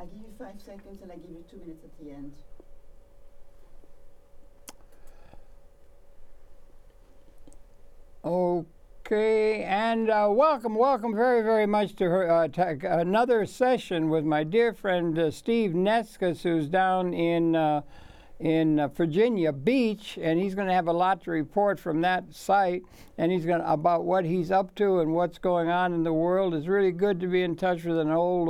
I give you 5 seconds and I give you 2 minutes at the end. Okay, and welcome very, very much to her, another session with my dear friend Steve Neskis, who's down in Virginia Beach, and he's going to have a lot to report from that site, and he's going to about what he's up to and what's going on in the world. It's really good to be in touch with an old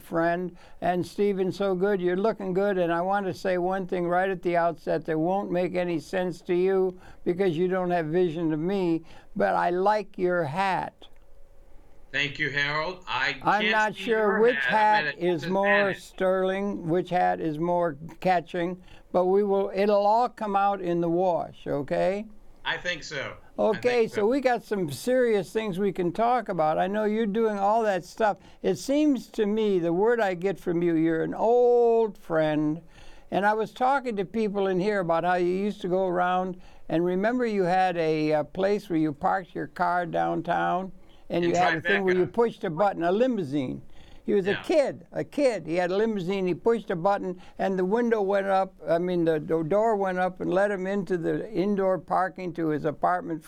friend. And Stephen, so good, you're looking good. And I want to say one thing right at the outset that won't make any sense to you because you don't have vision of me, but I like your hat. Thank you, Harold. I'm not sure which hat is more sterling, which hat is more catching, but it'll all come out in the wash, okay? I think so. Okay, so we got some serious things we can talk about. I know you're doing all that stuff. It seems to me, the word I get from you, you're an old friend. And I was talking to people in here about how you used to go around, and remember you had a place where you parked your car downtown? And you had a thing where you pushed a button, a limousine. He was a kid. He had a limousine. He pushed a button, and the window went up. The door went up and let him into the indoor parking to his apartment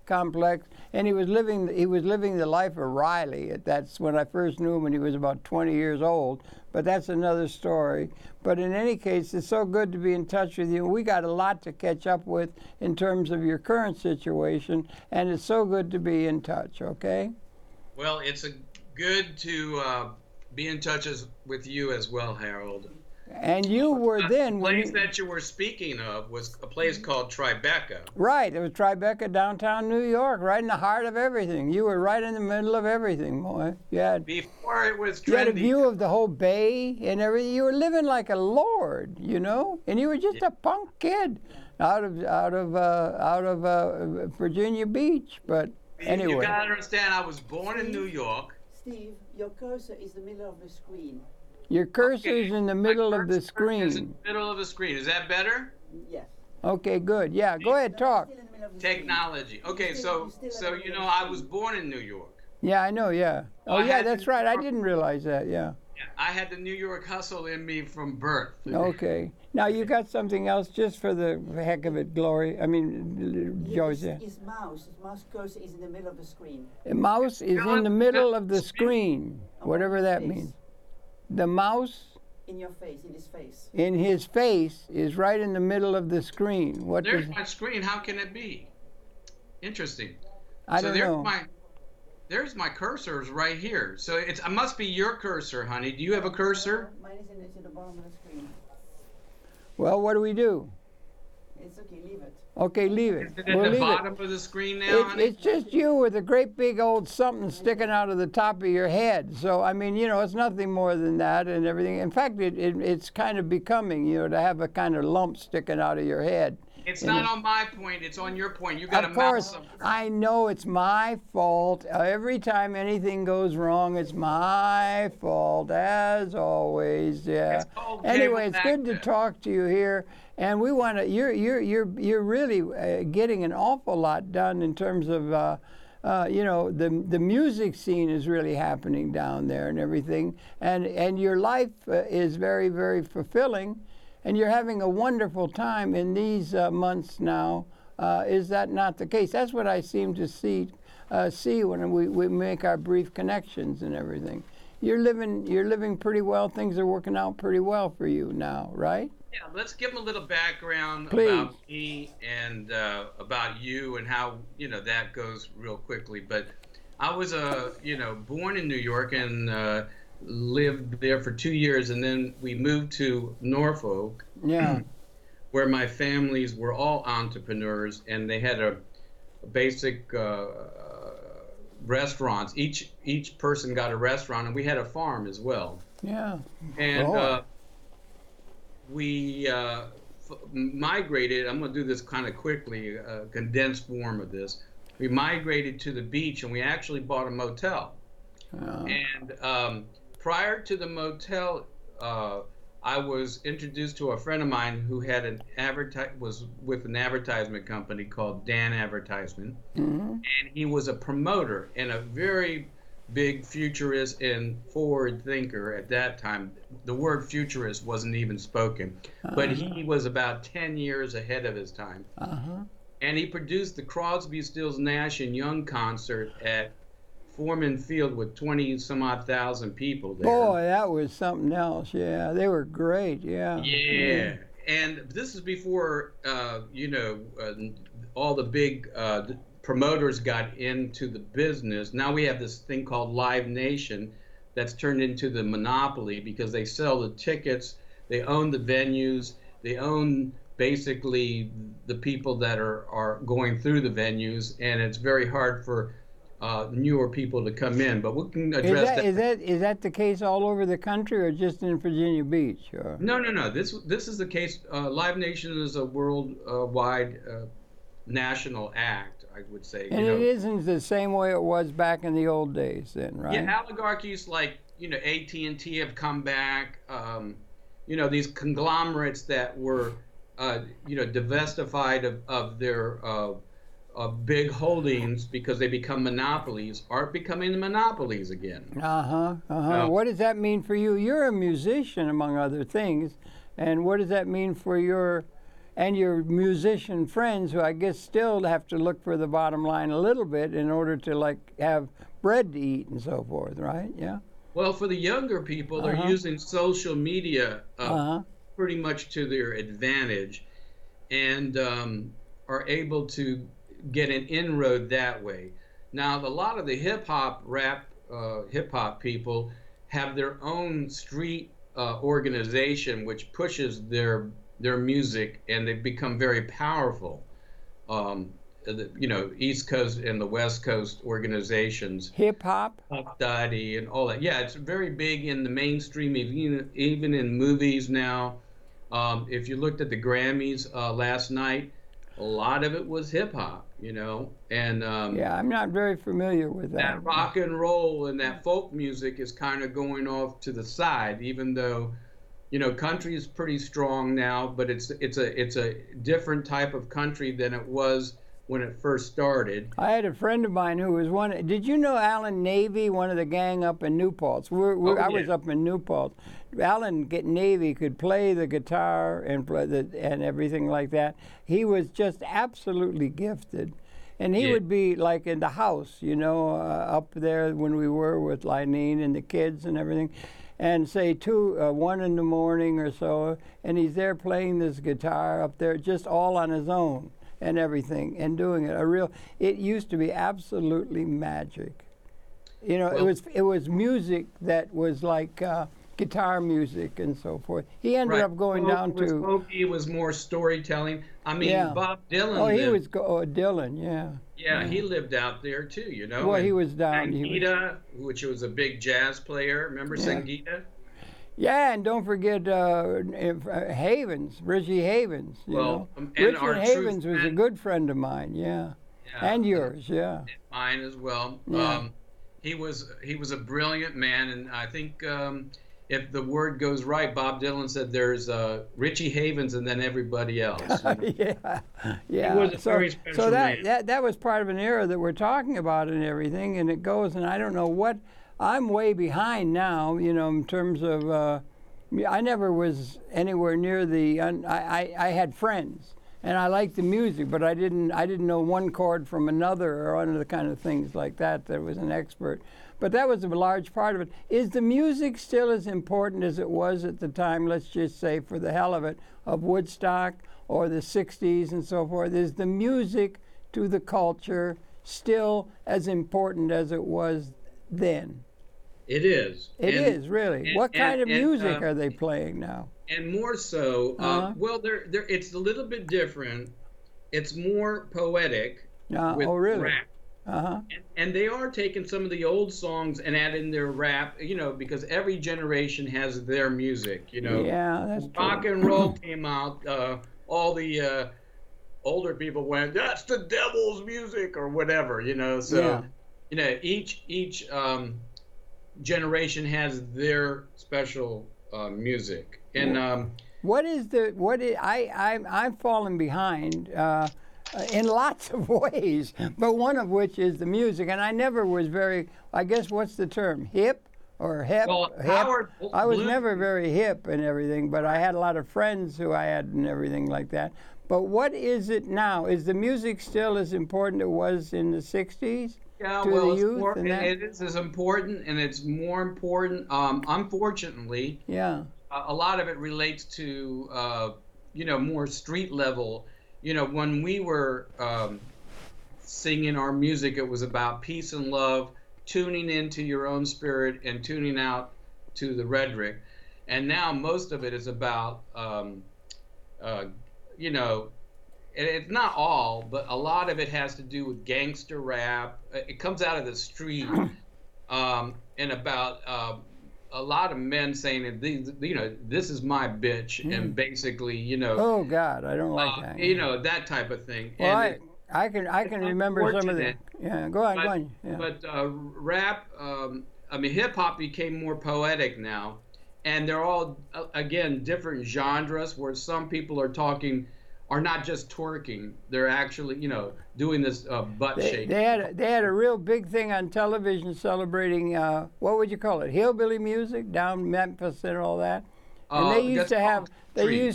complex. And he was living the life of Riley. That's when I first knew him when he was about 20 years old. But that's another story. But in any case, it's so good to be in touch with you. We got a lot to catch up with in terms of your current situation, and it's so good to be in touch, okay? Well, it's good to be in touch with you as well, Harold. And you were then... The place that you were speaking of was a place called Tribeca. Right, it was Tribeca, downtown New York, right in the heart of everything. You were right in the middle of everything, boy. Before it was trendy. You had a view of the whole bay and everything. You were living like a lord, you know? And you were just a punk kid out of Virginia Beach. But anyway. You gotta understand, I was born in New York. Steve, your cursor is the middle of the screen. Your cursor's in the middle of the screen. Is in the middle of the screen. Is that better? Yes. Okay, good. Yeah, go ahead, talk. Technology. Okay, so you know, I was born in New York. Yeah, I know, yeah. Oh, yeah, that's right. I didn't realize that, yeah. I had the New York hustle in me from birth. Okay. Now, you got something else just for the heck of it, Glory. Joseph. His mouse cursor is in the middle of the screen. The mouse is in the middle of the screen, whatever that means. The mouse in your face, in his face. In his face is right in the middle of the screen. There's my screen. How can it be? Interesting. I don't know. There's my cursors right here. So it must be your cursor, honey. Do you have a cursor? Mine is in the bottom of the screen. Well, what do we do? It's okay, leave it. Okay, leave it. Is it at the bottom of the screen now, honey? It's just you with a great big old something sticking out of the top of your head. So, I mean, you know, it's nothing more than that and everything. In fact, it's kind of becoming, you know, to have a kind of lump sticking out of your head. It's not on my point. It's on your point. You got to Of course, I know it's my fault. Every time anything goes wrong, it's my fault, as always. Yeah. Anyway, it's good to talk to you here, and we want to. You're really getting an awful lot done in terms of. You know, the music scene is really happening down there and everything, and your life is very, very fulfilling. And you're having a wonderful time in these months now. Is that not the case? That's what I seem to see when we make our brief connections and everything. You're living pretty well. Things are working out pretty well for you now, right? Yeah, let's give them a little background Please. About me and about you and how, you know, that goes real quickly. But I was, born in New York and lived there for 2 years, and then we moved to Norfolk, where my families were all entrepreneurs, and they had a basic restaurants. Each person got a restaurant, and we had a farm as well. Yeah. And we migrated. I'm going to do this kind of quickly, a condensed form of this. We migrated to the beach, and we actually bought a motel. And prior to the motel, I was introduced to a friend of mine who had was with an advertisement company called Dan Advertisement, and he was a promoter and a very big futurist and forward thinker at that time. The word futurist wasn't even spoken, but he was about 10 years ahead of his time. And he produced the Crosby, Stills, Nash and Young concert at Foreman Field with 20 some odd thousand people there. Boy, that was something else. Yeah, they were great. Yeah. Yeah. And this is before, all the big promoters got into the business. Now we have this thing called Live Nation that's turned into the monopoly because they sell the tickets, they own the venues, they own basically the people that are going through the venues, and it's very hard for newer people to come in. But we can address that. Is that the case all over the country or just in Virginia Beach? Or? No. This is the case. Live Nation is a worldwide national act, I would say. And it isn't the same way it was back in the old days, then, right? Yeah, oligarchies like AT&T have come back. These conglomerates that were divestified of their big holdings because they become monopolies are becoming monopolies again. What does that mean for you? You're a musician, among other things, and what does that mean for your musician friends, who I guess still have to look for the bottom line a little bit in order to have bread to eat and so forth, right? Yeah. Well, for the younger people, they're using social media pretty much to their advantage, and are able to get an inroad that way. Now, a lot of the hip hop people have their own street organization which pushes their music, and they've become very powerful. East Coast and the West Coast organizations. Hip hop? Puff Daddy and all that. Yeah, it's very big in the mainstream, even in movies now. If you looked at the Grammys last night, a lot of it was hip hop, and yeah, I'm not very familiar with that. That rock and roll and that folk music is kind of going off to the side, even though, country is pretty strong now, but it's a different type of country than it was when it first started. I had a friend of mine who was one. Did you know Alan Navy, one of the gang up in New Paltz? I was up in New Paltz. Alan Navy could play the guitar and and everything like that. He was just absolutely gifted. And he would be like in the house, up there when we were with Lineen and the kids and everything. And say 1 in the morning or so, and he's there playing this guitar up there just all on his own and everything, and doing it. It used to be absolutely magic. It was music that was like guitar music and so forth. He ended up going down to... It was more storytelling. I mean, Bob Dylan... Dylan, yeah. Yeah, he lived out there too, Well, he was down... Sangeeta, which was a big jazz player. Remember Sangeeta? Yeah, and don't forget Havens, Richie Havens. Richard Havens was a good friend of mine, and yours, yeah. And mine as well. Yeah. He was a brilliant man, and I think if the word goes right, Bob Dylan said there's Richie Havens and then everybody else. Yeah. He was a very special man. That was part of an era that we're talking about and everything, and it goes, and I don't know what. I'm way behind now, in terms of, I never was anywhere near I had friends, and I liked the music, but I didn't know one chord from another or other kind of things like that was an expert. But that was a large part of it. Is the music still as important as it was at the time, let's just say for the hell of it, of Woodstock or the 60s and so forth? Is the music to the culture still as important as it was then? It is. It is, really. What kind of music are they playing now? And more so, well, it's a little bit different. It's more poetic with rap. And they are taking some of the old songs and adding their rap, because every generation has their music, Yeah, that's true. Rock and roll came out, all the older people went, that's the devil's music or whatever, So, each generation has their special music, and I've fallen behind. in lots of ways, but one of which is the music. And I never was very, I guess, what's the term, hip or hip? Well, hip? Howard I was Bloom- never very hip and everything, but I had a lot of friends who I had and everything like that. But what is it now? Is the music still as important as it was in the 60s? Yeah, to well, the it's youth more, and that? it is as important, and it's more important. Unfortunately, Yeah. a lot of it relates to, more street level. When we were singing our music, it was about peace and love, tuning into your own spirit and tuning out to the rhetoric. And now most of it is about, and it's not all, but a lot of it has to do with gangster rap. It comes out of the street, and about a lot of men saying that this is my bitch, and basically, Oh God, I don't like that. that type of thing. Well, And I can remember some of the. unfortunate, Yeah, go on, go on. Yeah. but rap, hip hop became more poetic now, and they're all again different genres where some people are not just twerking; they're actually doing this butt shaking. They had a real big thing on television celebrating what would you call it, hillbilly music down Memphis and all that. And they used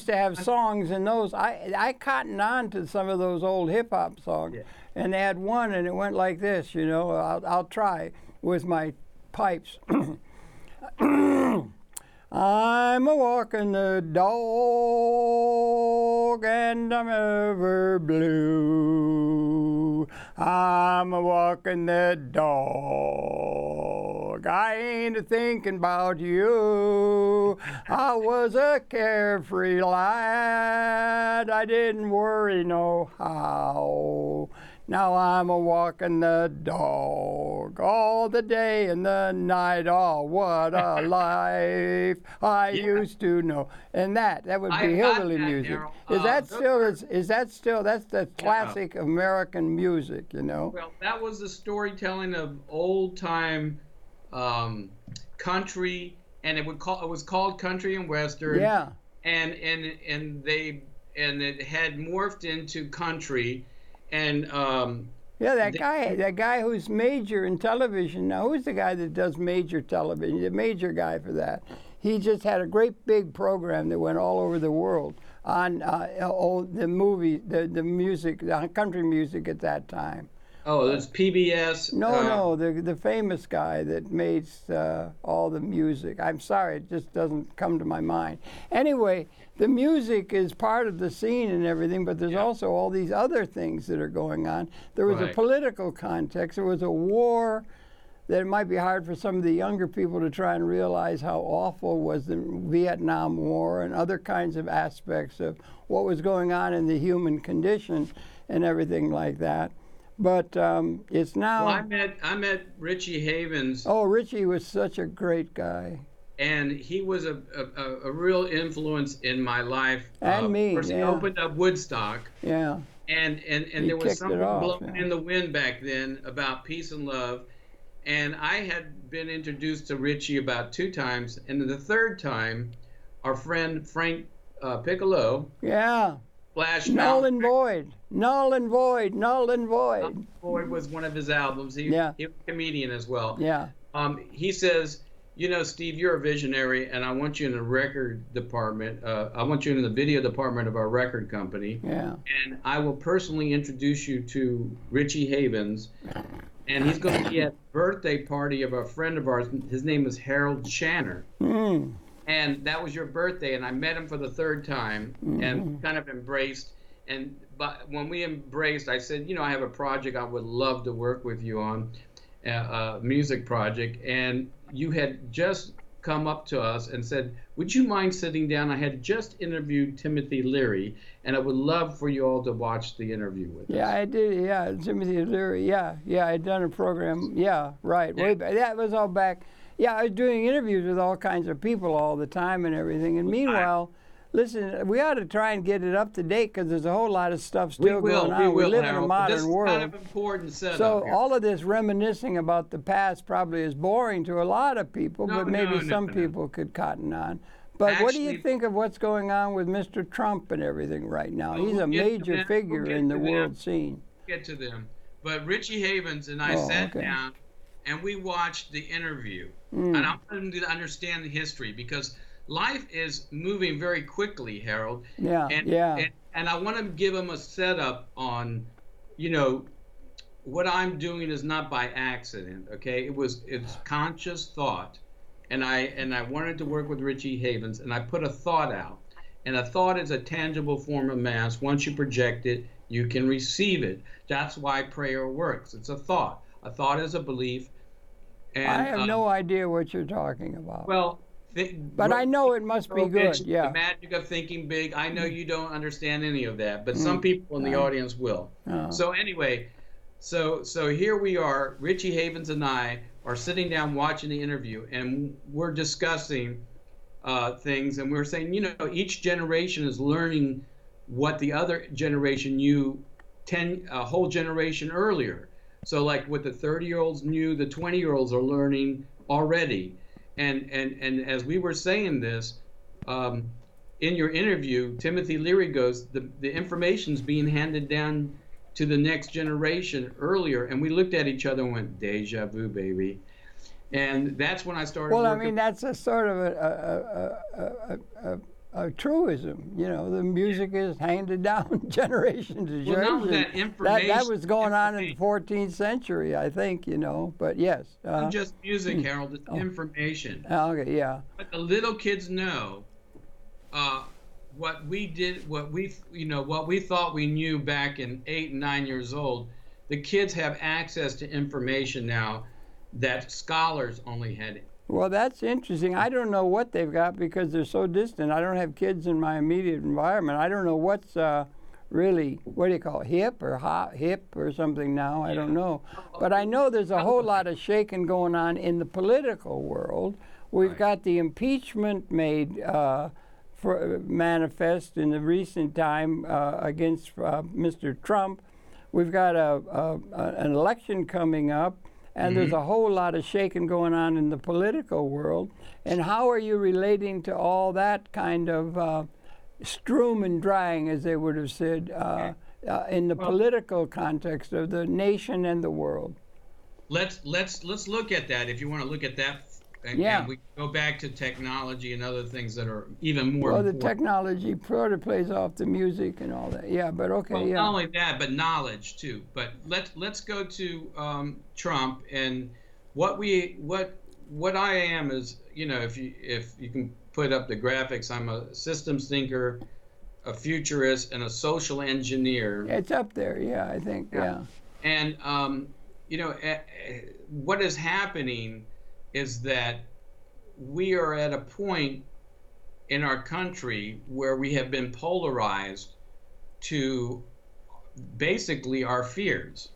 to have songs in those. I cottoned on to some of those old hip hop songs, and they had one and it went like this. I'll try with my pipes. I'm a walking the dog and I'm ever blue. I'm a walking the dog. I ain't a thinking about you. I was a carefree lad. I didn't worry no how. Now I'm a walking the dog all the day and the night. Oh, what a life I used to know. And that would be hillbilly music. That's the classic American music, Well, that was the storytelling of old time country, and it was called country and western. Yeah. And it had morphed into country. And that guy who's major in television now. Who's the guy that does major television? The major guy for that. He just had a great big program that went all over the world on the music, the country music at that time. Oh, there's PBS. No, the famous guy that made all the music. I'm sorry, it just doesn't come to my mind. Anyway, the music is part of the scene and everything, but there's also all these other things that are going on. There was a political context. There was a war that it might be hard for some of the younger people to try and realize how awful was the Vietnam War and other kinds of aspects of what was going on in the human condition and everything like that. But it's now. Well, I met Richie Havens. Oh, Richie was such a great guy. And he was a real influence in my life. And me. First, he opened up Woodstock. Yeah. And there was something blowing in the wind back then about peace and love. And I had been introduced to Richie about 2 times, and the third time, our friend Frank Piccolo. Yeah. Flashed Null and Void. Null and Void. Null and Void. Null and Void was one of his albums. He was a comedian as well. Yeah. He says, Steve, you're a visionary, and I want you in the record department. I want you in the video department of our record company. Yeah. And I will personally introduce you to Richie Havens. And he's going to be at the birthday party of a friend of ours. His name is Harold Shanner. Mm. And that was your birthday, and I met him for the 3rd time and kind of embraced. But when we embraced, I said, I have a project I would love to work with you on, a music project. And you had just come up to us and said, would you mind sitting down? I had just interviewed Timothy Leary, and I would love for you all to watch the interview with us. Yeah, I did. Yeah, Timothy Leary. Yeah, I'd done a program. Yeah, right. Yeah. That was all back. Yeah, I was doing interviews with all kinds of people all the time and everything. And meanwhile, listen, we ought to try and get it up to date because there's a whole lot of stuff still going on. We live in a modern world. This is kind of important setup. So here. all of this reminiscing about the past probably is boring to a lot of people, but maybe some people could cotton on. But what do you actually, think of what's going on with Mr. Trump and everything right now? He's we'll a get to major them. figure We'll in get the to world them. scene. Get to them. But Richie Havens and I Oh, sat okay. down and we watched the interview. Mm. And I wanted them to understand the history because life is moving very quickly, Harold. Yeah, And yeah. and I want to give them a setup on, you know, what I'm doing is not by accident, okay? It's conscious thought. And I wanted to work with Richie Havens and I put a thought out. And a thought is a tangible form of mass. Once you project it, you can receive it. That's why prayer works. It's a thought. A thought is a belief. I And have no idea what you're talking about. well, but I know it must be good. the Yeah. magic of thinking big. I know you don't understand any of that, but Mm. some people in the audience will. Uh, So anyway, so here we are. Richie Havens and I are sitting down watching the interview, and we're discussing things, and we're saying, you know, each generation is learning what the other generation knew a whole generation earlier. So like what the 30-year-olds knew, the 20-year-olds are learning already. And as we were saying this, in your interview, Timothy Leary goes, the information's being handed down to the next generation earlier. And we looked at each other and went, deja vu, baby. And that's when I started well, I working. mean, that's a sort of a truism. You know, the music is handed down generation to Well, not generation. only that, information. That was going on in the 14th century, I think, you know, but yes. Not just music, Harold, it's information. Okay, yeah. But the little kids know what we did, what we thought we knew back in 8 and 9 years old. The kids have access to information now that scholars only had. Well, that's interesting. I don't know what they've got because they're so distant. I don't have kids in my immediate environment. I don't know what's really, what do you call it, hip or hot, hip or something now. I don't know. But I know there's a whole lot of shaking going on in the political world. We've got the impeachment made manifest in the recent time against Mr. Trump. We've got an election coming up. And there's a whole lot of shaking going on in the political world. And how are you relating to all that kind of stream and drying, as they would have said, in the political context of the nation and the world? Let's look at that. If you want to look at that, and we go back to technology and other things that are even more. Well, the important. technology sort of plays off the music and all that. Yeah, but okay. Well, yeah. not only that, but knowledge too. But let's go to Trump and what I am is, you know, if you can put up the graphics, I'm a systems thinker, a futurist, and a social engineer. It's up there, yeah, I think, yeah. And you know, what is happening is that we are at a point in our country where we have been polarized to basically our fears.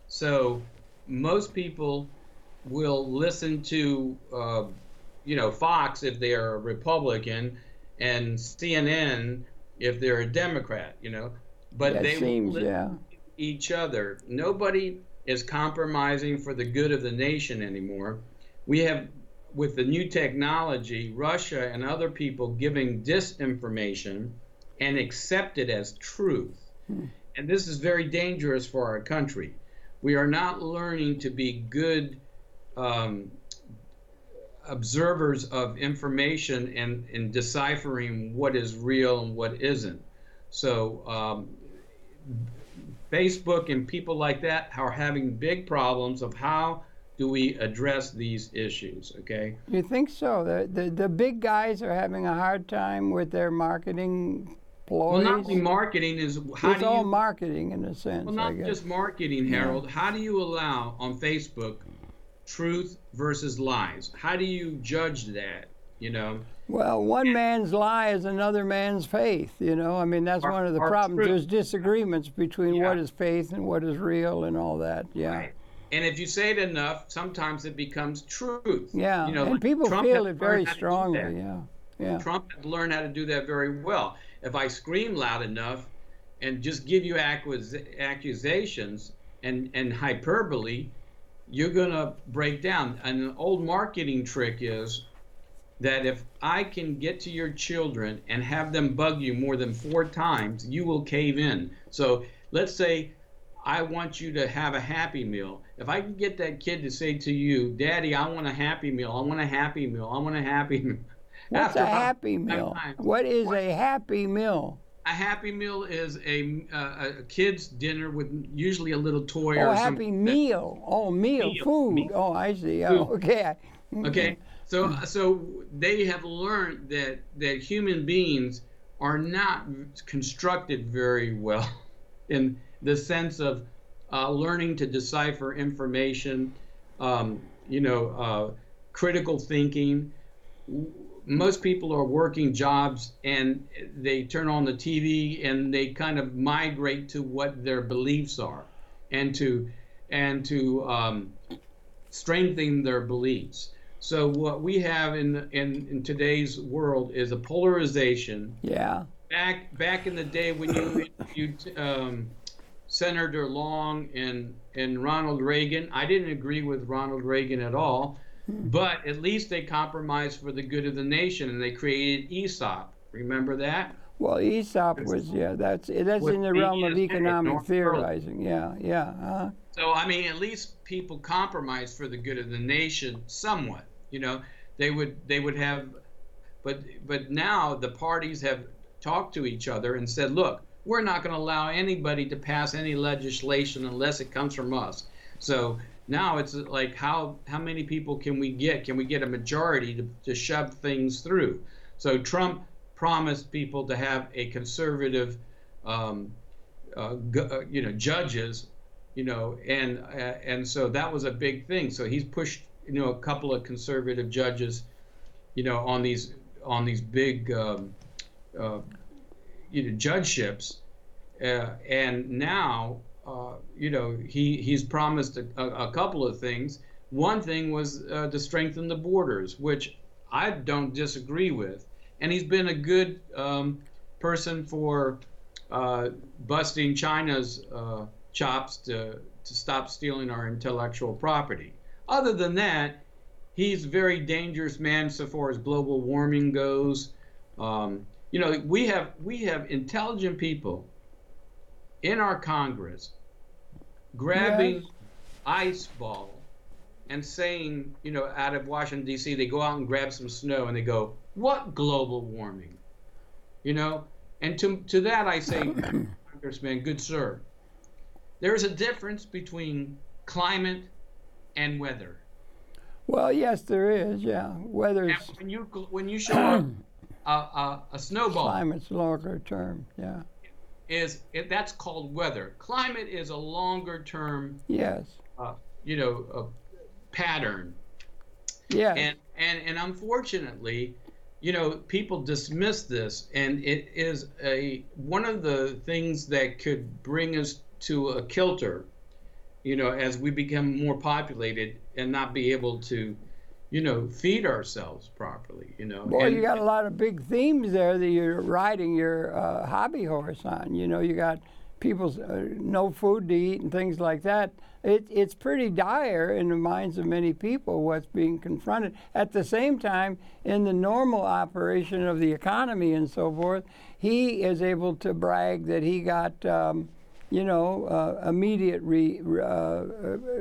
So most people will listen to, you know, Fox if they're a Republican, and CNN if they're a Democrat. You know, but That they seems, will listen to each other. Nobody is compromising for the good of the nation anymore. We have, with the new technology, Russia and other people giving disinformation and accept it as truth. And this is very dangerous for our country. We are not learning to be good observers of information and deciphering what is real and what isn't. So Facebook and people like that are having big problems of how do we address these issues, okay? You think so? The big guys are having a hard time with their marketing ploys? Well, not only marketing is how it's do all you... marketing in a sense, Well, I not guess. just marketing, Harold. Yeah. How do you allow on Facebook truth versus lies? How do you judge that, you know? Well, one man's lie is another man's faith, you know? I mean, that's one of the problems. Truth. There's disagreements between what is faith and what is real and all that, yeah. Right. And if you say it enough, sometimes it becomes truth. Yeah, you know, and like people Trump feel has it very learned how to do strongly, that. yeah. Trump has learned how to do that very well. If I scream loud enough and just give you accusations and hyperbole, you're going to break down. And an old marketing trick is that if I can get to your children and have them bug you more than 4 times, you will cave in. So let's say I want you to have a Happy Meal. If I can get that kid to say to you, Daddy, I want a Happy Meal, I want a Happy Meal, I want a Happy Meal. What's After a about Happy 5 Meal? times, What is a Happy Meal? a Happy Meal is a kid's dinner with usually a little toy Oh, or Happy something. Meal. Oh, meal, food. Meal. Oh, I see. Food. Oh, okay. Okay, so they have learned that human beings are not constructed very well in the sense of learning to decipher information, you know, critical thinking. Most people are working jobs and they turn on the TV and they kind of migrate to what their beliefs are, and to strengthen their beliefs. So what we have in today's world is a polarization. Yeah. Back in the day when you interviewed Senator Long and Ronald Reagan, I didn't agree with Ronald Reagan at all, but at least they compromised for the good of the nation and they created ESOP. Remember that? Well, ESOP was, yeah, that's in the realm of economic theorizing. Yeah, yeah. So I mean, at least people compromised for the good of the nation somewhat. You know, they would have, but now the parties have talked to each other and said, look, we're not going to allow anybody to pass any legislation unless it comes from us. So now it's like, how many people can we get? Can we get a majority to shove things through? So Trump promised people to have a conservative, judges, and so that was a big thing. So he's pushed, a couple of conservative judges, on these big, judgeships, and now, he's promised a couple of things. One thing was to strengthen the borders, which I don't disagree with, and he's been a good person for busting China's chops to stop stealing our intellectual property. Other than that, he's a very dangerous man so far as global warming goes. We have intelligent people in our Congress grabbing ice ball and saying, out of Washington, D.C., they go out and grab some snow and they go, what global warming? And to that I say, Congressman, good sir, there is a difference between climate and weather. Well, yes, there is. Yeah, weather's. And when you show a snowball, climate's longer term. Yeah. That's called weather. Climate is a longer term. Yes. A pattern. Yeah. And unfortunately, people dismiss this, and it is one of the things that could bring us to a kilter, as we become more populated and not be able to, feed ourselves properly, Boy, you got a lot of big themes there that you're riding your hobby horse on. You got people's no food to eat and things like that. It's pretty dire in the minds of many people what's being confronted. At the same time, in the normal operation of the economy and so forth, he is able to brag that he got immediate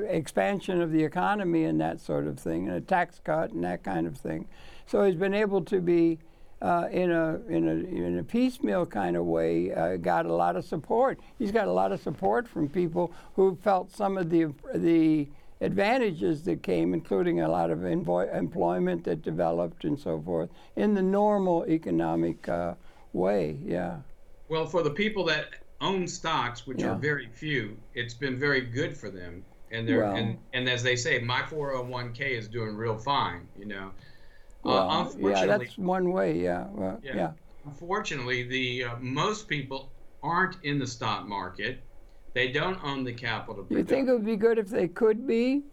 expansion of the economy and that sort of thing, and a tax cut and that kind of thing. So he's been able to be, in a piecemeal kind of way, got a lot of support. He's got a lot of support from people who felt some of the advantages that came, including a lot of employment that developed and so forth, in the normal economic way. Yeah. Well, for the people that own stocks, which are very few, it's been very good for them, and and as they say, my 401k is doing real fine. Unfortunately, that's one way. Yeah. Unfortunately, the most people aren't in the stock market. They don't own the capital. You think it would be good if they could be?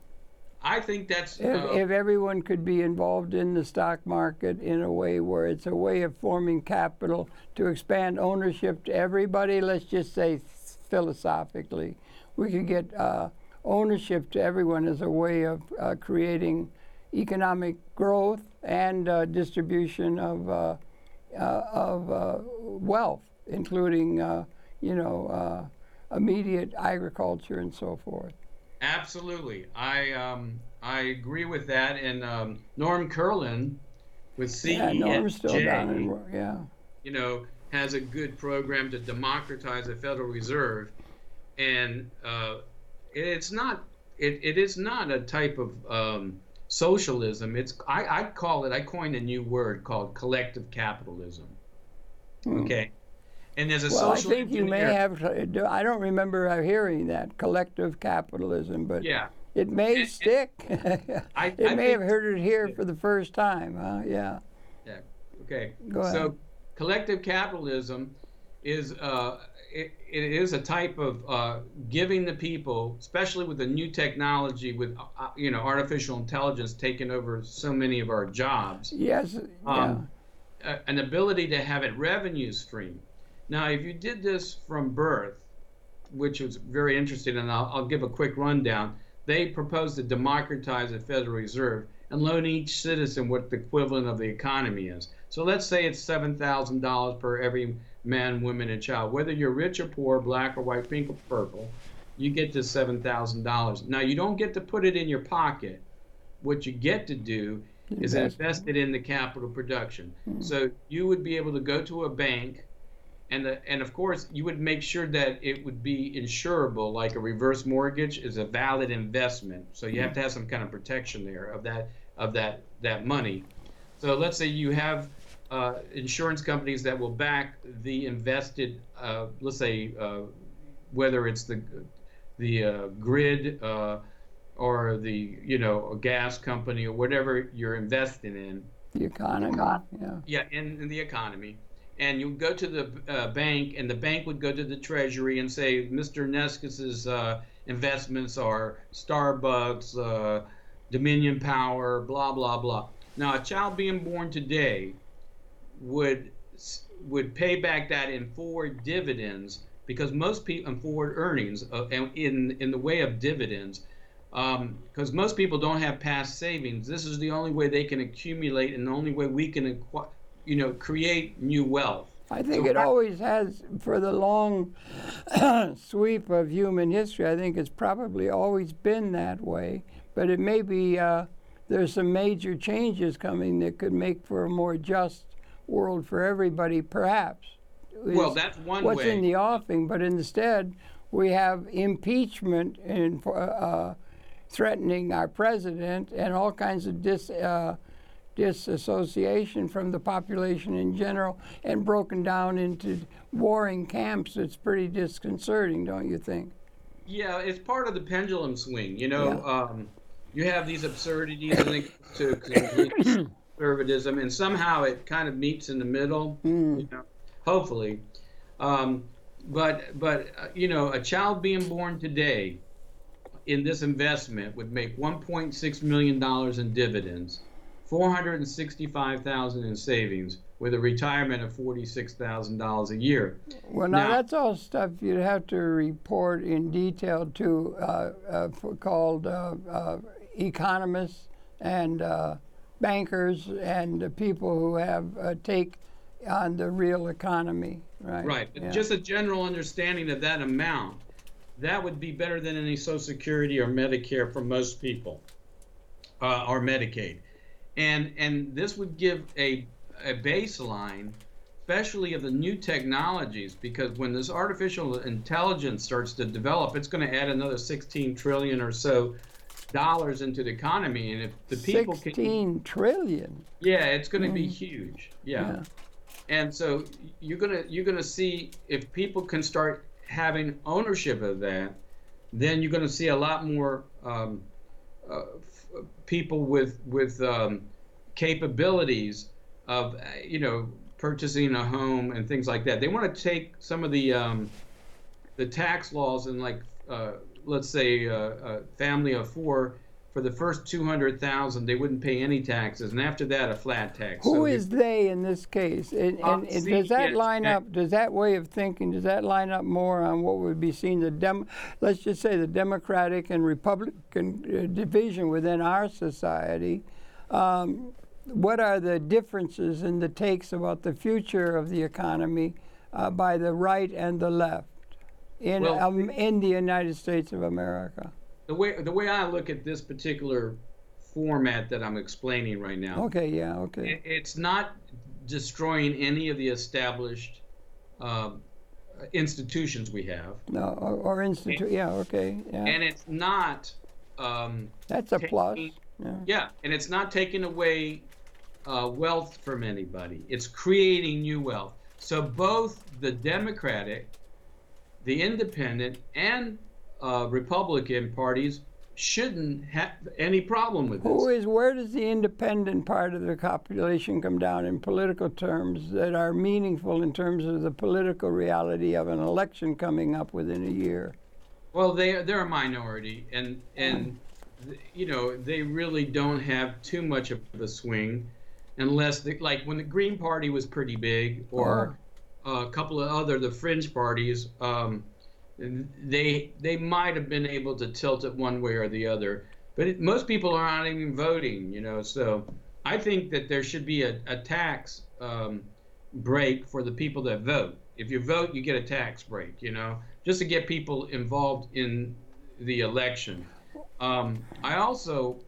I think that's if everyone could be involved in the stock market in a way where it's a way of forming capital to expand ownership to everybody. Let's just say philosophically, we could get ownership to everyone as a way of creating economic growth and distribution of wealth, including immediate agriculture and so forth. Absolutely. I agree with that. And Norm Kurland with Norm's still down in CEFJ, has a good program to democratize the Federal Reserve. And it is not a type of socialism. I coined a new word called collective capitalism. Okay. And there's a social I think you may engineer. have, I don't remember hearing that, collective capitalism, but Yeah. it may stick. I may have think heard it here for the first time, huh? Yeah. Yeah. Okay. Go ahead. So collective capitalism is it is a type of giving the people, especially with the new technology, with artificial intelligence taking over so many of our jobs. Yes. An ability to have a revenue stream. Now, if you did this from birth, which was very interesting, and I'll give a quick rundown, they proposed to democratize the Federal Reserve and loan each citizen what the equivalent of the economy is. So let's say it's $7,000 per every man, woman, and child. Whether you're rich or poor, black or white, pink or purple, you get this $7,000. Now, you don't get to put it in your pocket. What you get to do is invest it in the capital production. So you would be able to go to a bank, and of course you would make sure that it would be insurable, like a reverse mortgage is a valid investment. So you have to have some kind of protection there of that money. So let's say you have insurance companies that will back the invested, let's say whether it's the grid or the a gas company or whatever you're investing in. The economy. Yeah, in the economy. And you go to the bank, and the bank would go to the Treasury and say, Mr. Neskis's investments are Starbucks, Dominion Power, blah, blah, blah. Now, a child being born today would pay back that in forward dividends, because most people, in forward earnings, in the way of dividends, because most people don't have past savings. This is the only way they can accumulate, and the only way we can create new wealth. I think it always has, for the long sweep of human history, I think it's probably always been that way. But it may be there's some major changes coming that could make for a more just world for everybody, perhaps. Well, that's one way. What's in the offing, but instead we have impeachment and threatening our president and all kinds of disassociation from the population in general, and broken down into warring camps. It's pretty disconcerting, don't you think? Yeah, it's part of the pendulum swing. You have these absurdities and it goes to conservatism, and somehow it kind of meets in the middle. Hopefully, but a child being born today in this investment would make $1.6 million in dividends, $465,000 in savings, with a retirement of $46,000 a year. Well, now that's all stuff you'd have to report in detail to called economists and bankers and people who have take on the real economy, right? Right. Yeah. Just a general understanding of that amount, that would be better than any Social Security or Medicare for most people, or Medicaid. And this would give a baseline, especially of the new technologies, because when this artificial intelligence starts to develop, it's going to add another 16 trillion or so dollars into the economy. And if the people 16 trillion. Yeah, it's going to be huge. Yeah. And so you're gonna see, if people can start having ownership of that, then you're going to see a lot more people with capabilities of purchasing a home and things like that. They want to take some of the tax laws, and let's say a family of four, for the first $200,000 they wouldn't pay any taxes, and after that a flat tax. Who is they in this case? And does that line up? Does that way of thinking, does that line up more on what would be seen let's just say the Democratic and Republican division within our society what are the differences in the takes about the future of the economy by the right and the left in the United States of America? The way I look at this particular format that I'm explaining right now. Okay, yeah, okay. It's not destroying any of the established institutions we have. No, or yeah, okay, yeah. And it's not. That's a plus. Yeah, and it's not taking away wealth from anybody. It's creating new wealth. So both the Democratic, the Independent, and Republican parties shouldn't have any problem with this. Where does the independent part of the population come down in political terms that are meaningful in terms of the political reality of an election coming up within a year? Well, they're a minority, and you know, they really don't have too much of a swing, unless like when the Green Party was pretty big, or a couple of the fringe parties. They might have been able to tilt it one way or the other, but most people are not even voting, you know. So I think that there should be a tax break for the people that vote. If you vote, you get a tax break, you know, just to get people involved in the election. I also,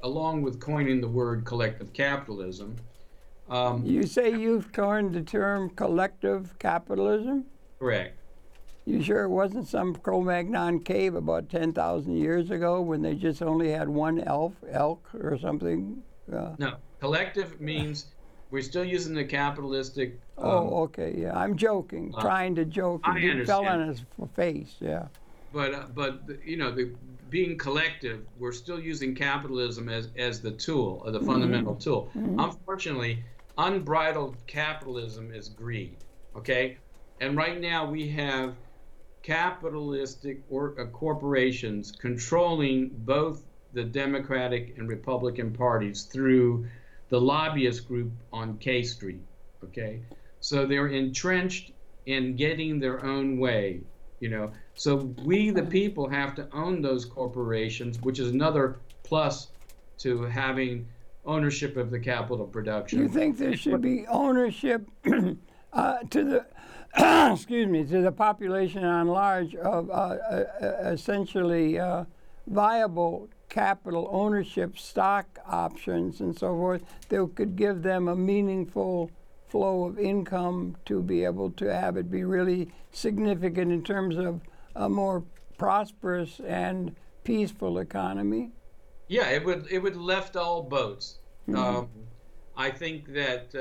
along with coining the word collective capitalism. You say you've coined the term collective capitalism? Correct. You sure it wasn't some Cro-Magnon cave about 10,000 years ago when they just only had one elk or something? No, collective means we're still using the capitalistic. Okay, yeah. I'm joking, trying to joke. It fell on his face, yeah. But you know, being collective, we're still using capitalism as the tool, or the fundamental tool. Unfortunately, unbridled capitalism is greed, okay? And right now we have capitalistic corporations controlling both the Democratic and Republican parties through the lobbyist group on K Street, okay? So they're entrenched in getting their own way, you know? So we, the people, have to own those corporations, which is another plus to having ownership of the capital production. You think there should be ownership to the to the population on large of essentially viable capital ownership, stock options, and so forth that could give them a meaningful flow of income to be able to have it be really significant in terms of a more prosperous and peaceful economy? Yeah, it would lift all boats. I think that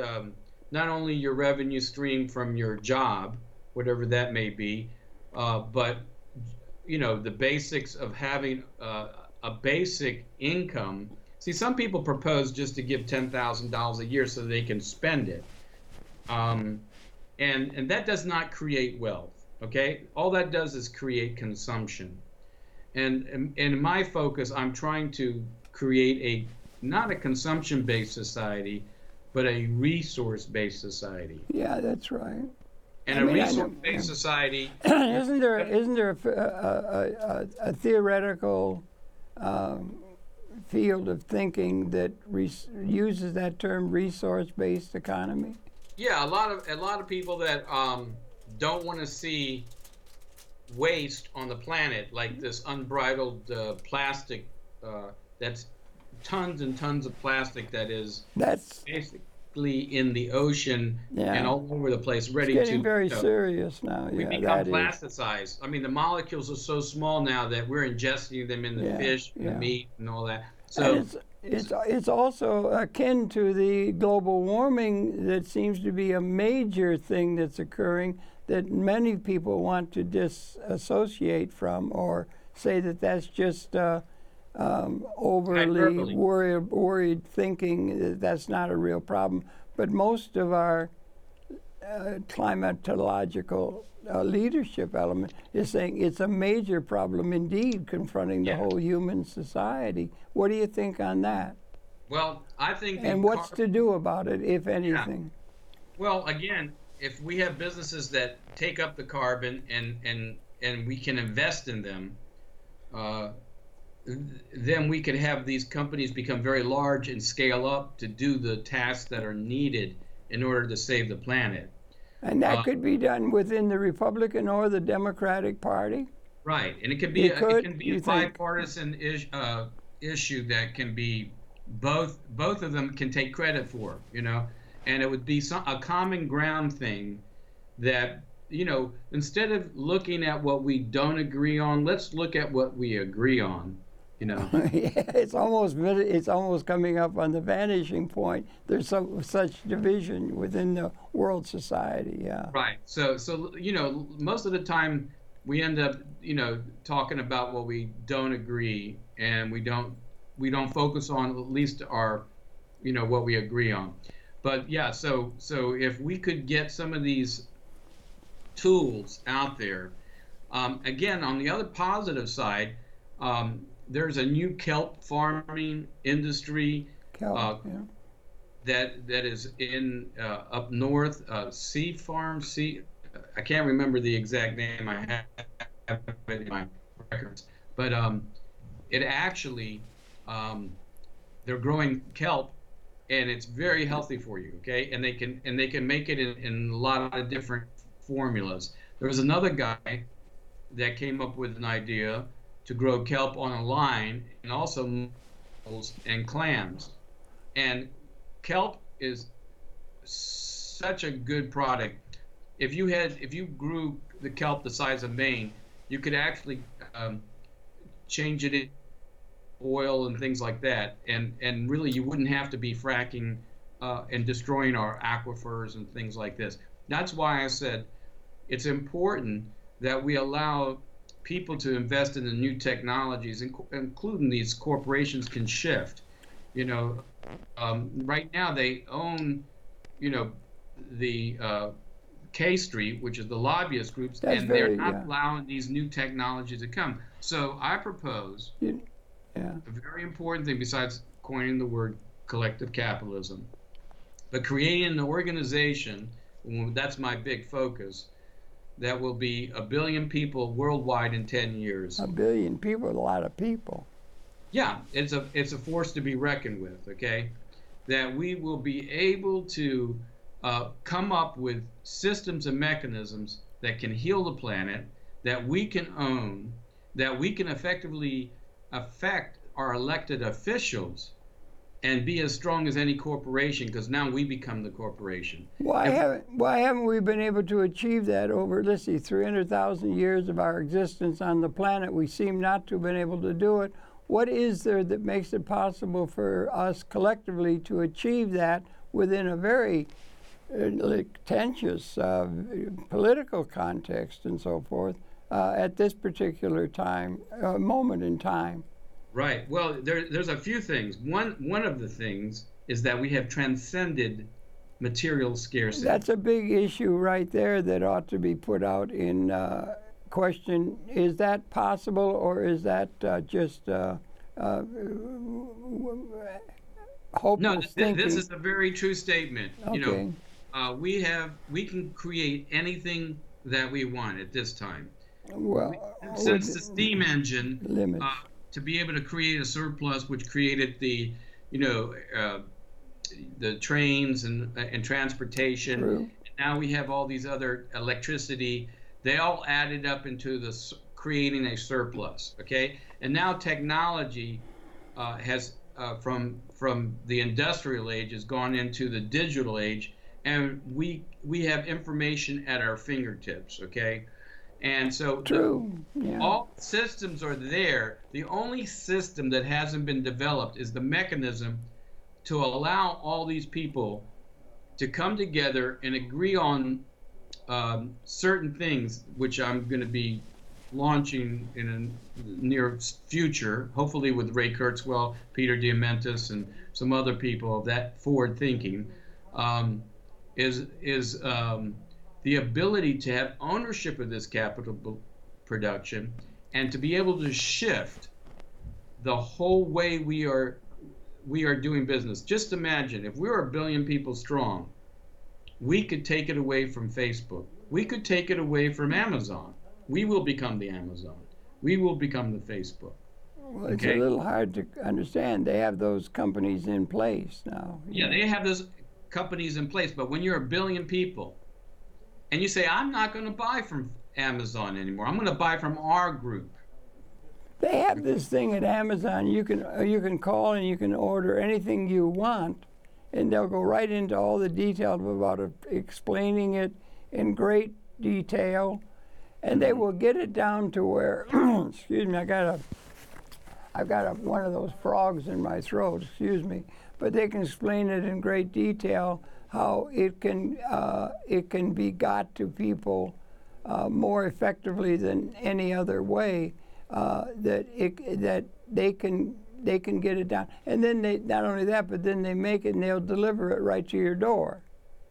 not only your revenue stream from your job, whatever that may be, but you know, the basics of having a basic income. See, some people propose just to give $10,000 a year so they can spend it, and that does not create wealth. Okay, all that does is create consumption. And in my focus, I'm trying to create not a consumption-based society, but a resource-based society. Yeah, that's right. And a resource-based society. Isn't there a theoretical field of thinking that uses that term, resource-based economy? Yeah, a lot of people that don't want to see waste on the planet, like this unbridled plastic. That's tons and tons of plastic that's basically in the ocean and all over the place, ready to. It's getting very serious now. We become plasticized. I mean, the molecules are so small now that we're ingesting them in the fish, the meat, and all that. So it's also akin to the global warming that seems to be a major thing that's occurring that many people want to disassociate from, or say that that's just overly worried thinking. That's not a real problem. But most of our climatological leadership element is saying it's a major problem indeed confronting the whole human society. What do you think on that? Well, I think... And what's to do about it, if anything? Yeah. Well, again, if we have businesses that take up the carbon and we can invest in them, then we could have these companies become very large and scale up to do the tasks that are needed in order to save the planet. And that could be done within the Republican or the Democratic Party. Right, and it can be It a you think? bipartisan issue that can be both of them can take credit for, and it would be a common ground thing that, instead of looking at what we don't agree on, let's look at what we agree on. Yeah, it's almost coming up on the vanishing point. There's such division within the world society. Yeah. Right. So most of the time we end up talking about what we don't agree, and we don't focus on at least our what we agree on. But yeah, so if we could get some of these tools out there, again, on the other positive side, there's a new kelp farming industry that is in up north, Sea Farm. I can't remember the exact name. I have it in my records, but it actually they're growing kelp, and it's very healthy for you. Okay, and they can make it in a lot of different formulas. There was another guy that came up with an idea to grow kelp on a line, and also mussels and clams. And kelp is such a good product. If you grew the kelp the size of Maine, you could actually change it in oil and things like that, and really you wouldn't have to be fracking and destroying our aquifers and things like this. That's why I said it's important that we allow people to invest in the new technologies, including these corporations can shift. Right now they own, the K Street, which is the lobbyist groups, and they're not allowing these new technologies to come. So I propose a very important thing besides coining the word collective capitalism, but creating an organization, that's my big focus, that will be 1 billion people worldwide in 10 years. 1 billion people, a lot of people. Yeah, it's a force to be reckoned with, okay? That we will be able to come up with systems and mechanisms that can heal the planet, that we can own, that we can effectively affect our elected officials and be as strong as any corporation, because now we become the corporation. Why haven't we been able to achieve that over, let's see, 300,000 years of our existence on the planet? We seem not to have been able to do it. What is there that makes it possible for us collectively to achieve that within a very contentious political context and so forth at this particular moment in time? Right. Well, there's a few things. One of the things is that we have transcended material scarcity. That's a big issue right there that ought to be put out in question. Is that possible, or is that just hopeless thinking? No, this is a very true statement. Okay. We can create anything that we want at this time. Well, since the steam engine, limits. To be able to create a surplus, which created the trains and transportation. True. And now we have all these other electricity. They all added up into creating a surplus. Okay, and now technology has from the industrial age has gone into the digital age, and we have information at our fingertips. Okay. And so all systems are there. The only system that hasn't been developed is the mechanism to allow all these people to come together and agree on certain things, which I'm going to be launching in a near future, hopefully with Ray Kurzweil, Peter Diamandis, and some other people of that forward thinking, is the ability to have ownership of this capital production and to be able to shift the whole way we are doing business. Just imagine if we were 1 billion people strong, we could take it away from Facebook. We could take it away from Amazon. We will become the Amazon. We will become the Facebook. Well, it's Okay. a little hard to understand. They have those companies in place now. Yeah, they have those companies in place, but when you're a billion people and you say, I'm not going to buy from Amazon anymore, I'm going to buy from our group. They have this thing at Amazon. You can call and you can order anything you want, and they'll go right into all the details about it, explaining it in great detail, and they will get it down to where, excuse me, I've got one of those frogs in my throat, excuse me, but they can explain it in great detail how it can be got to people more effectively than any other way. That they can get it down, and then they not only that, but then they make it and they'll deliver it right to your door.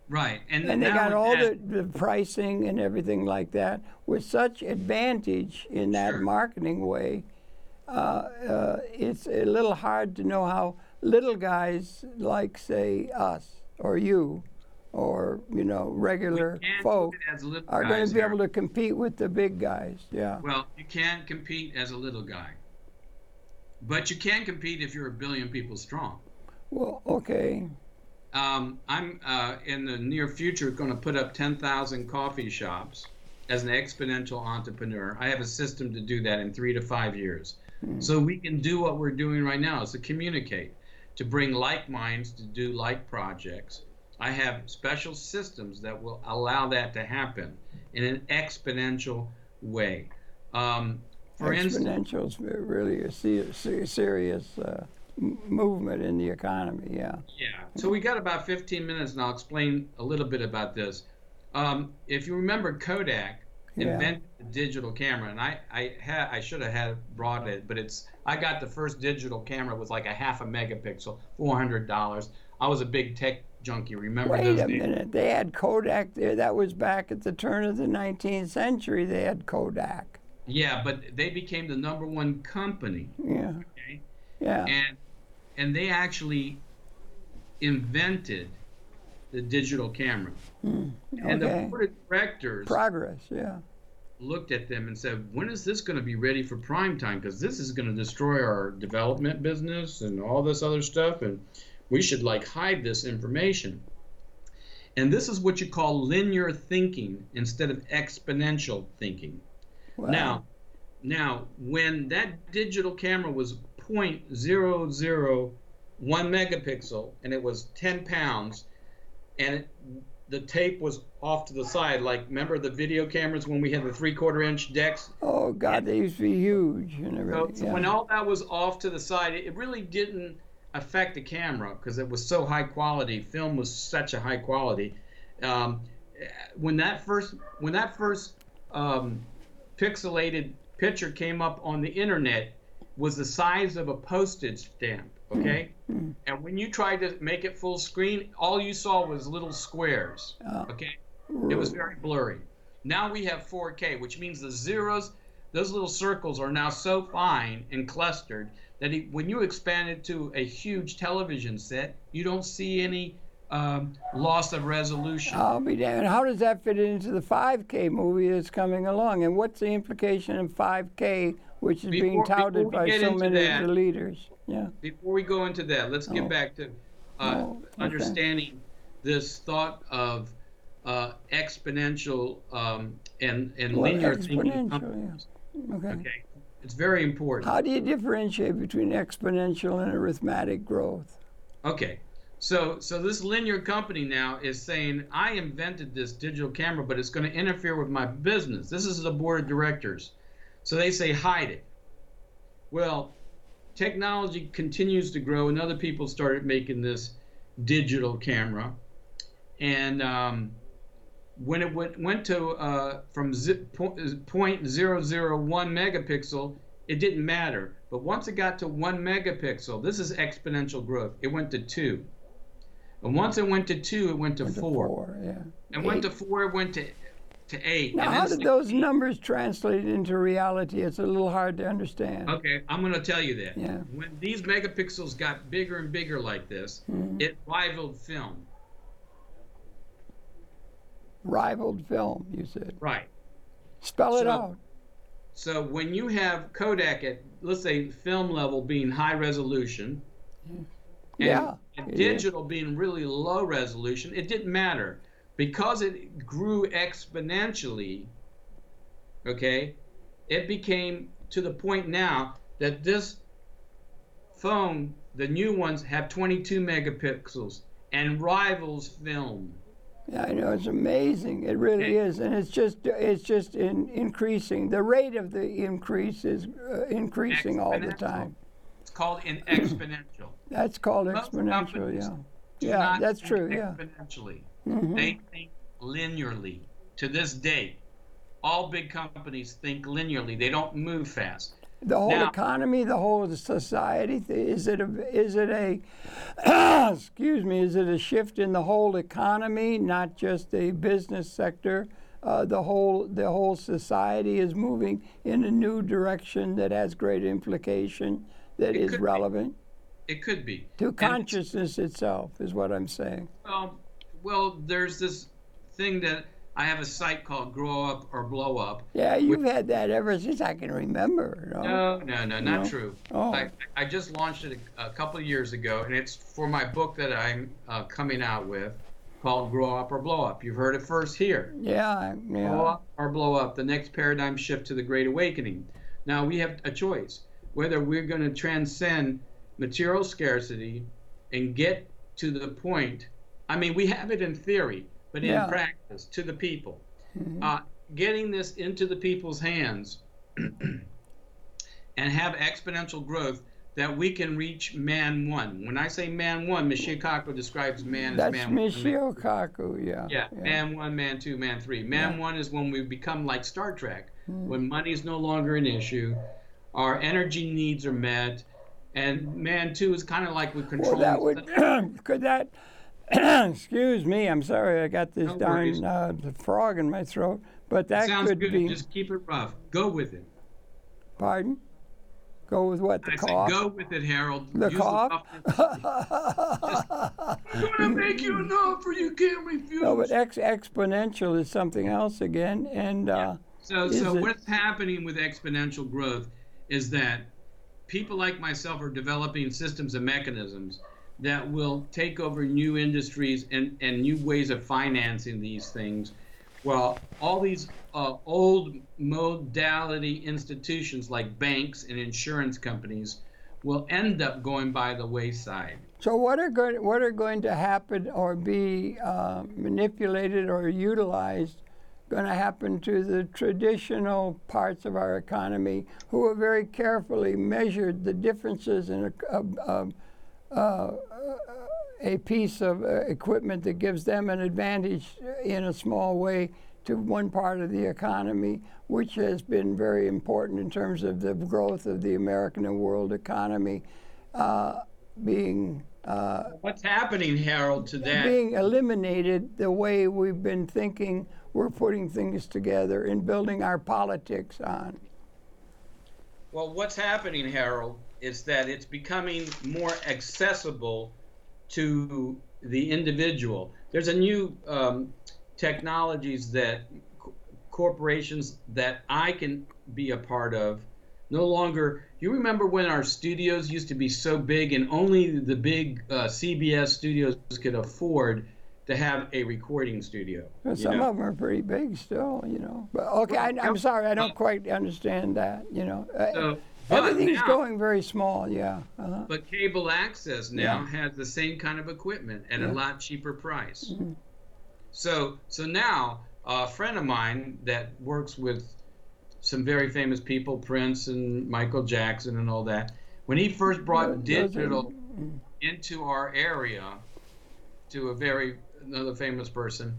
Right, And they got all the pricing and everything like that with such advantage in that Sure. marketing way. It's a little hard to know how little guys like, say, us or you, or regular folk are going to be able to compete with the big guys. Yeah. Well, you can't compete as a little guy, but you can compete if you're a billion people strong. Well, okay. I'm in the near future going to put up 10,000 coffee shops as an exponential entrepreneur. I have a system to do that in 3 to 5 years. So we can do what we're doing right now, is to communicate, to bring like minds to do like projects. I have special systems that will allow that to happen in an exponential way. For instance, Exponential is really a serious movement in the economy. Yeah. Yeah. So we got about 15 minutes, and I'll explain a little bit about this. If you remember, Kodak invented the digital camera, and I should have brought it, but I got the first digital camera with like a 0.5 megapixel, $400. I was a big tech junkie. Remember those days? Wait a minute. They had Kodak there. That was back at the turn of the 19th century. They had Kodak. Yeah, but they became the #1 company. Yeah. Okay? Yeah. And they actually invented the digital camera. Okay. And the board of directors Progress. Yeah. looked at them and said, when is this going to be ready for prime time? Because this is going to destroy our development business and all this other stuff, and we should hide this information. And this is what you call linear thinking instead of exponential thinking. Wow. Now, when that digital camera was 0.001 megapixel and it was 10 pounds, and the tape was off to the side, remember the video cameras when we had the 3/4 inch decks? Oh God, they used to be huge and everything. So when all that was off to the side, it really didn't affect the camera because it was so high quality. Film was such a high quality. When that first pixelated picture came up on the internet, was the size of a postage stamp. Okay. And when you tried to make it full screen, all you saw was little squares. Okay. It was very blurry. Now we have 4K, which means the zeros, those little circles, are now so fine and clustered that when you expand it to a huge television set, you don't see any loss of resolution. I'll be damned. How does that fit into the 5K movie that's coming along? And what's the implication of 5K, which is being touted by so many of the leaders? Yeah. Before we go into that, let's get back to understanding this thought of exponential and linear thinking. Yeah. Okay. It's very important. How do you differentiate between exponential and arithmetic growth? Okay. So this linear company now is saying, I invented this digital camera, but it's going to interfere with my business. This is the board of directors. So they say, hide it. Well, technology continues to grow, and other people started making this digital camera. And when it went to from 0.001 megapixel, it didn't matter. But once it got to 1 megapixel, this is exponential growth. It went to 2. And once it went to 2, it went to 4. Yeah. And went to 4, it went to 8. Now, and how did those numbers translate into reality? It's a little hard to understand. Okay, I'm going to tell you that. Yeah. When these megapixels got bigger and bigger like this, it rivaled film. Rivaled film, you said. Right. Spell it out. So when you have Kodak at, let's say, film level being high resolution, Yeah, and it is. digital being really low resolution, it didn't matter because it grew exponentially. Okay, it became to the point now that this phone, the new ones, have 22 megapixels and rivals film. Yeah, I know, it's amazing. It really Okay, is, and it's just increasing. The rate of the increase is increasing all the exponential. time. It's called an exponential. That's called Most exponential. companies Yeah, do yeah, not that's think true. Yeah. exponentially. Hmm. They think linearly. To this day, all big companies think linearly. They don't move fast. The whole Now, economy, the whole society. Is it a excuse me? Is it a shift in the whole economy, not just a business sector? The whole society is moving in a new direction that has great implication, that it is could be. relevant It could be. to And it's, consciousness itself, is what I'm saying. well, there's this thing that I have a site called Grow Up or Blow Up. Yeah, Which, you've had that ever since I can remember. no, not No. true. Oh, I just launched it a couple of years ago, and it's for my book that I'm coming out with called Grow Up or Blow Up. You've heard it first here. yeah, Grow yeah. up or blow up, the next paradigm shift to the Great Awakening. Now we have a choice whether we're going to transcend material scarcity and get to the point. I mean, we have it in theory, but in Yeah. practice, to the people. Mhm. Getting this into the people's hands and have exponential growth that we can reach man one. When I say man one, Michio Kaku describes man as That's man one. Michio Kaku, yeah. Yeah, man one, man two, man three. Man Yeah. one is when we become like Star Trek, Mm. when money is no longer an issue, our energy needs are met, and man two is kind of like we control. Well, that would, could that, excuse me, I'm sorry, I got this No worries. darn frog in my throat, but that Sounds could good. be, Just keep it rough. Go with it. pardon? Go with what, the I said, cough? go with it, Harold. The Use cough? I'm gonna make you an offer you can't refuse. No, but exponential is something else again, and So is it- what's happening with exponential growth is that people like myself are developing systems and mechanisms that will take over new industries and new ways of financing these things. Well, all these old modality institutions like banks and insurance companies will end up going by the wayside. So what are going to happen or be manipulated or utilized going to happen to the traditional parts of our economy who have very carefully measured the differences in a piece of equipment that gives them an advantage in a small way to one part of the economy, which has been very important in terms of the growth of the American and world economy being What's happening, Harold, to that? being eliminated the way we've been thinking we're putting things together and building our politics on. Well, what's happening, Harold, is that it's becoming more accessible to the individual. There's a new technologies that corporations that I can be a part of no longer. You remember when our studios used to be so big and only the big CBS studios could afford to have a recording studio? Well, some of them are pretty big still, But okay, I'm sorry, I don't quite understand that, So, but Everything's now- going very small, yeah. Uh-huh. But cable access now Yeah. has the same kind of equipment at Yeah. a lot cheaper price. Mhm. So now a friend of mine that works with some very famous people, Prince and Michael Jackson and all that, when he first brought Those are- digital into our area to another famous person,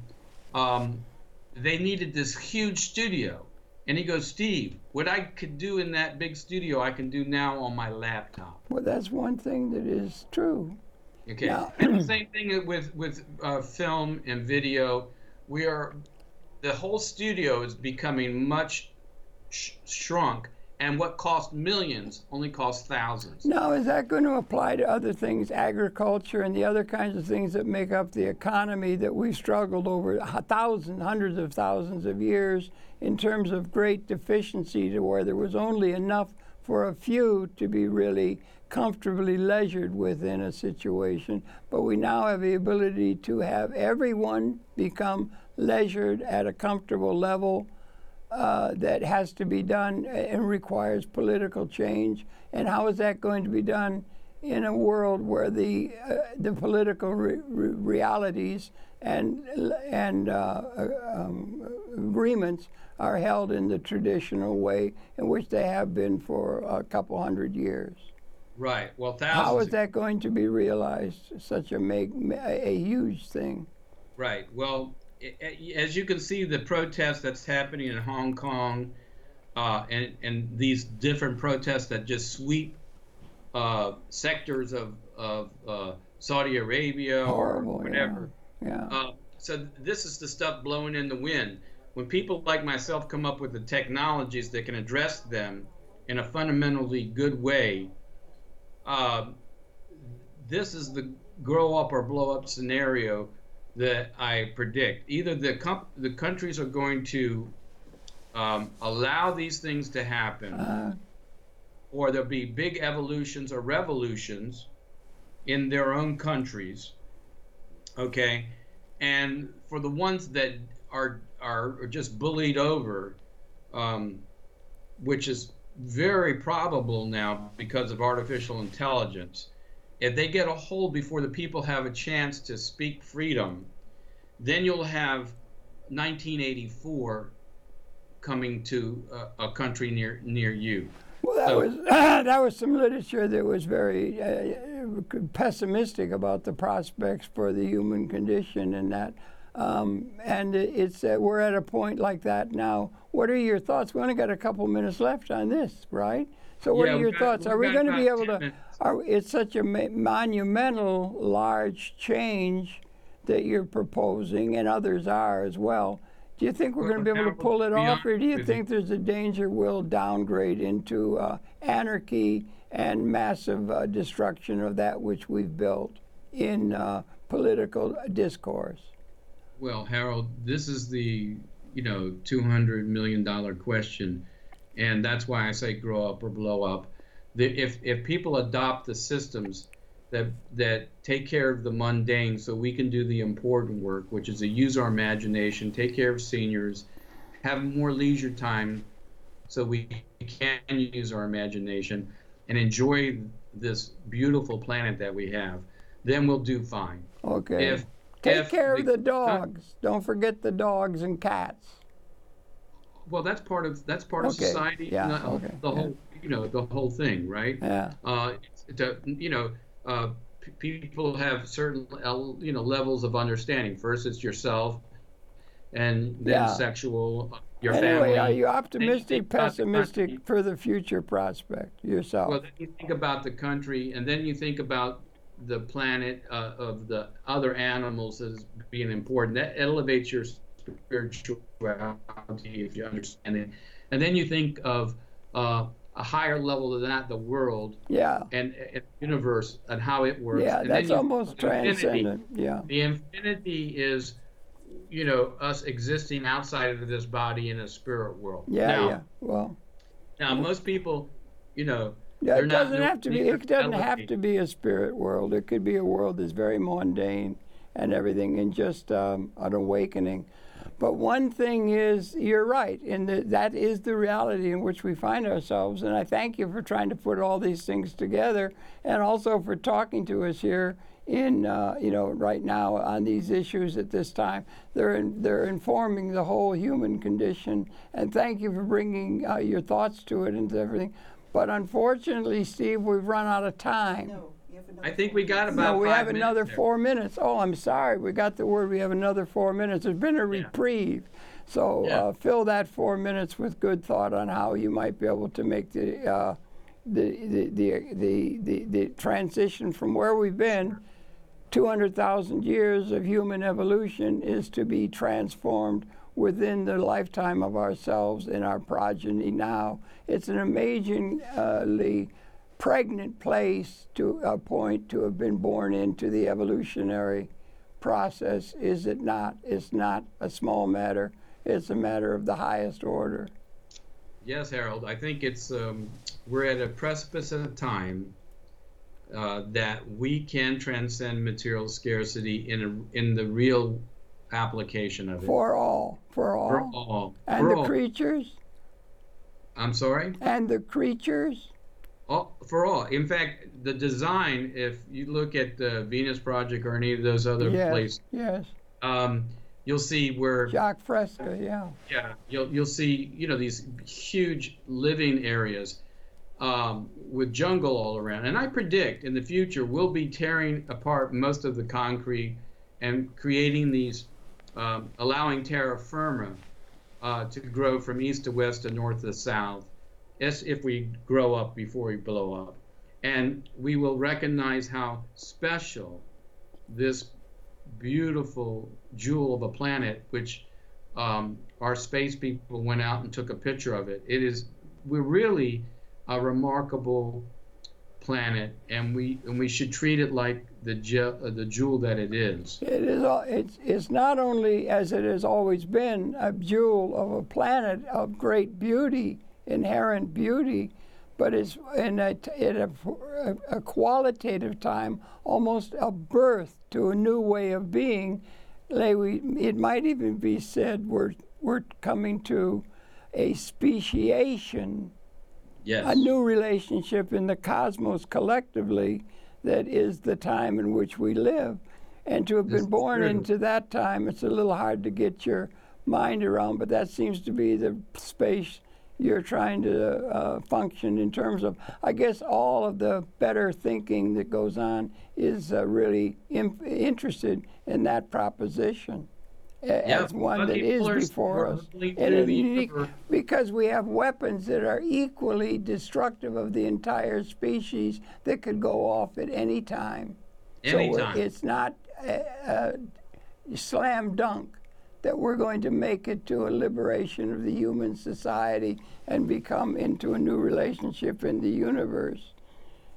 they needed this huge studio. And he goes, Steve, what I could do in that big studio, I can do now on my laptop. Well, that's one thing that is true. Okay. Yeah. And the same thing with film and video. The whole studio is becoming much shrunk, and what cost millions only costs thousands. Now, is that going to apply to other things, agriculture and the other kinds of things that make up the economy that we've struggled over thousands, hundreds of thousands of years in terms of great deficiency, to where there was only enough for a few to be really comfortably leisured within a situation, but we now have the ability to have everyone become leisured at a comfortable level that has to be done and requires political change. And how is that going to be done in a world where the political realities and agreements are held in the traditional way in which they have been for a couple hundred years? Right. Well, thousands. How is that going to be realized? Such a huge thing. Right. Well, as you can see, the protest that's happening in Hong Kong, and these different protests that just sweep sectors of Saudi Arabia Horrible, or whatever. Yeah. So this is the stuff blowing in the wind. When people like myself come up with the technologies that can address them in a fundamentally good way, this is the grow up or blow up scenario that I predict. Either the countries are going to allow these things to happen, or there'll be big evolutions or revolutions in their own countries. Okay, and for the ones that are just bullied over, which is very probable now because of artificial intelligence. If they get a hold before the people have a chance to speak freedom, then you'll have 1984 coming to a country near you. Well, that was some literature that was very pessimistic about the prospects for the human condition, and that. And it's we're at a point like that now. What are your thoughts? We only got a couple minutes left on this, right? So what are your thoughts? Are we going to be able to? It's such a monumental, large change that you're proposing, and others are as well. Do you think we're going to be able to pull it off, or do you think there's a danger we'll downgrade into anarchy and massive destruction of that which we've built in political discourse? Well, Harold, this is the $200 million question, and that's why I say grow up or blow up. If people adopt the systems that take care of the mundane, so we can do the important work, which is to use our imagination, take care of seniors, have more leisure time, so we can use our imagination and enjoy this beautiful planet that we have, then we'll do fine. Okay. Take care of the dogs. Don't forget the dogs and cats. Well, that's part of society. Yeah. The whole thing, right? Yeah. People have certain levels of understanding. First, it's yourself, and then sexual, your family. Are you optimistic, pessimistic for the future prospect yourself? Well, then you think about the country, and then you think about the planet of the other animals as being important. That elevates your spirituality, if you understand it. And then you think of a higher level than that, the world, and the universe, and how it works. Yeah, and that's almost transcendent. Yeah. The infinity is, us existing outside of this body in a spirit world. Well. Now, most people, it doesn't have to be. It doesn't have to be a spirit world. It could be a world that's very mundane and everything, and just an awakening. But one thing is, you're right, and that is the reality in which we find ourselves. And I thank you for trying to put all these things together, and also for talking to us here in right now on these issues at this time. They're informing the whole human condition. And thank you for bringing your thoughts to it and everything. But unfortunately, Steve, we've run out of time. No, I think we got about 5 minutes. No, we have another 4 minutes. Oh, I'm sorry. We got the word. We have another 4 minutes. There's been a reprieve. So fill that 4 minutes with good thought on how you might be able to make the transition from where we've been. 200,000 years of human evolution is to be transformed within the lifetime of ourselves and our progeny now. It's an amazingly pregnant place to a point to have been born into the evolutionary process, is it not? It's not a small matter. It's a matter of the highest order. Yes, Harold. I think it's we're at a precipice of time that we can transcend material scarcity in the real application of it. For all. For all. And for the all. creatures? I'm sorry? And the creatures? For all. In fact, the design, if you look at the Venus Project or any of those other places, Yes. You'll see where Jacques Fresco, yeah. Yeah, you'll see, these huge living areas with jungle all around. And I predict in the future we'll be tearing apart most of the concrete and creating these, allowing terra firma to grow from east to west to north to south, if we grow up before we blow up. And we will recognize how special this beautiful jewel of a planet, which our space people went out and took a picture of it. We're really a remarkable planet, and we should treat it like the jewel that it is. It's not only, as it has always been, a jewel of a planet of great beauty, inherent beauty, but it's in a qualitative time, almost a birth to a new way of being. It might even be said we're coming to a speciation, yes, a new relationship in the cosmos collectively that is the time in which we live. And to have been born into that time, it's a little hard to get your mind around, but that seems to be the space you're trying to function in terms of. I guess all of the better thinking that goes on is really interested in that proposition as one that is before us. And unique, because we have weapons that are equally destructive of the entire species that could go off at any time. Anytime. So it's not slam dunk that we're going to make it to a liberation of the human society and become into a new relationship in the universe.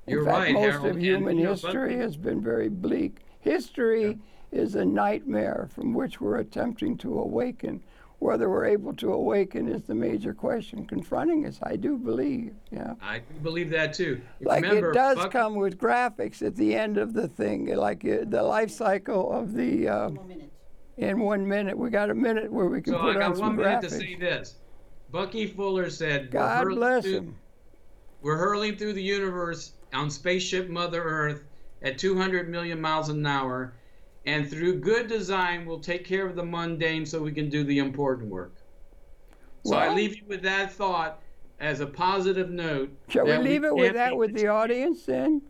You're in fact, right, most Harold. of human history has been very bleak. History is a nightmare from which we're attempting to awaken. Whether we're able to awaken is the major question confronting us, I do believe. Yeah. I do believe that too. Like remember, it does come with graphics at the end of the thing, like the life cycle of the. 1 more minute. In 1 minute, we got a minute where we can So put I on got some 1 minute graphics. to say this. Bucky Fuller said, God bless him. We're hurling through the universe on spaceship Mother Earth at 200 million miles an hour, and through good design, we'll take care of the mundane so we can do the important work. So I leave you with that thought as a positive note. Shall we leave it with that with the audience then?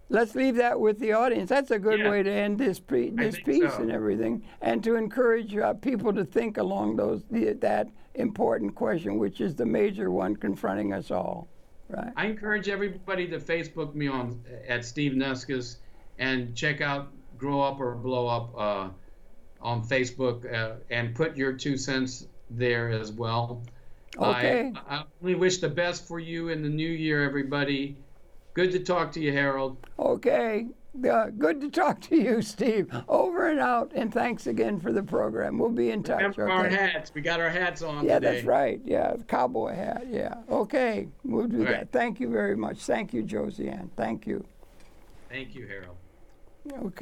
Let's leave that with the audience. That's a good way to end this piece and everything, and to encourage people to think along that important question, which is the major one confronting us all. Right. I encourage everybody to Facebook me at Steve Neskis and check out Grow Up or Blow Up on Facebook and put your 2 cents there as well. Okay. I only wish the best for you in the new year, everybody. Good to talk to you, Harold. Okay. Good to talk to you, Steve. Over and out, and thanks again for the program. We'll be in touch. Remember our hats. We got our hats on today. Yeah, that's right. Yeah, the cowboy hat. Yeah. Okay, we'll do that. Thank you very much. Thank you, Josiane. Thank you. Thank you, Harold. Okay.